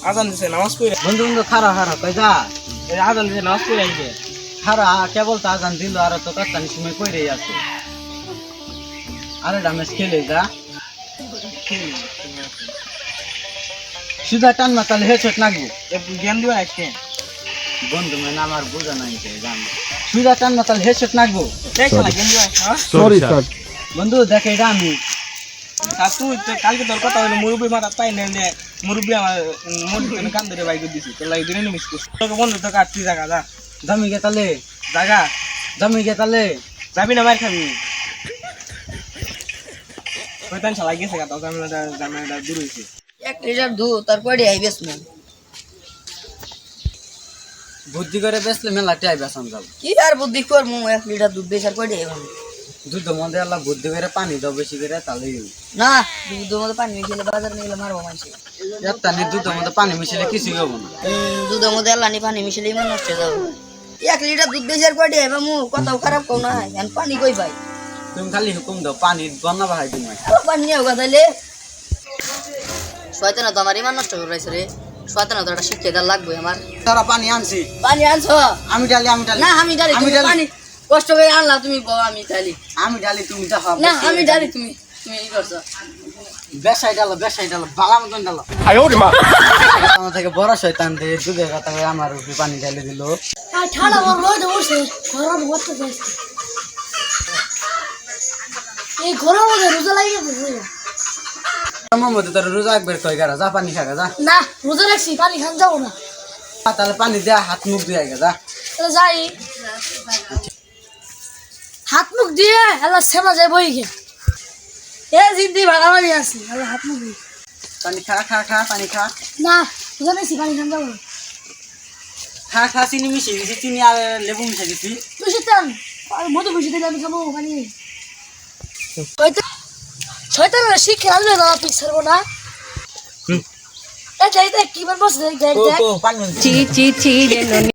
আজান দিছে নামাজ পড়ে বন্ধু বন্ধু খারা খারা কই যা আজান দিছে নামাজ পড়ে আইবে খারা কেবল তো আজান দিল আর তো কাতানি সময় কইরেই আছে আরে ডামেস খেলে যা সুদা টান মাতালে হেডশট লাগবো জ্ঞান দিবা আজকে বন্ধু মানে আমার বোঝা নাই কে জান সুদা টান মাতালে হেডশট লাগবো দেখলা জ্ঞান দিবা হ্যাঁ সরি স্যার বন্ধু দেখ এটা আমি আর তুই তো কালকে তোর কথা হলো মুরব্বি মাথা পাই না মুরব্বি আমার মুরব্বি কান ধরে বাইক দিছি তোর লাগি দিনে মিস করছিস তোকে বন্ধু তো কাটতি জায়গা যা জমি গেতালে জায়গা জমি গেতালে যাবি না মার খাবি কয়তান শালা গেছে গা তো জামাটা দূর হইছে 1 লিটার দুধ তারপরে আইবেস না বুদ্ধি করে বেসলে মেলা টাই বেসান যাব কি আর বুদ্ধি কর মু 1 লিটার দুধ বেচার পরে আইবাম দুধ মধ্যে আল্লাহ বুদ্ধি করে পানি দাও বেশি করে তাহলে না দুধের মধ্যে পানি মিশিয়ে বাজার নিয়ে মারবো মানুষ একটা নি দুধের মধ্যে পানি মিশিয়ে কিছুই হবে না দুধের মধ্যে আল্লাহ পানি মিশিয়ে ইমান নষ্ট হয়ে যাবে 1 লিটার দুধ বেচার পরে আইবাম মু কথাও খারাপ কও না এখন পানি কই পাই তুমি খালি হুকুম দাও পানি বন্যা বাহাই তুমি পানি নিয়ে কথা তাইলে শয়তানা তো আমার ইমান নষ্ট করে রাইছে রে শয়তানা তো একটা শিক্ষা দেওয়া লাগবে আমার তারা পানি আনছি পানি আনছো আমি ডালি না আমি ডালি তুমি পানি কষ্ট করে আনলা তুমি বউ আমি ডালি আমি ডালি তুমি দেখো না আমি ডালি তুমি তুমি ই করছো বেসাই ডালো বালা মতন ডালো আমার থেকে বড় শয়তান দিয়ে দুধের কথা করে আমার উপরে পানি ঢেলে দিল ঠান্ডা রোদ বসে গরম হতে যাচ্ছে এই গরম মধ্যে রোজা লাগিয়ে গেছে আমার মধ্যে তোর রোজা একবার কয় গারা যা পানি খাগা যা না রোজা রাখছি পানি খান যাবো না তাহলে পানি দেয়া হাত মুখ দিয়ে গা যা তাহলে যাই হাত মুখ দিয়ে এলা সেমা যায় বই গে এ জিদ্দি ভাগাভাগি আছে এলা হাত মুখ দিয়ে পানি খা পানি খা না রোজা রাখছি পানি খান যাবো না খা চিনি মিশিয়ে দিছি চিনি আর লেবু মিশিয়ে দিছি বুঝি টান আর মধু বুঝি দিলে আমি খাবো পানি শয়তানরা শিখে আনলে না পিছার না এই যাই দেখ কি বলবো দেখ পানি চি চি চি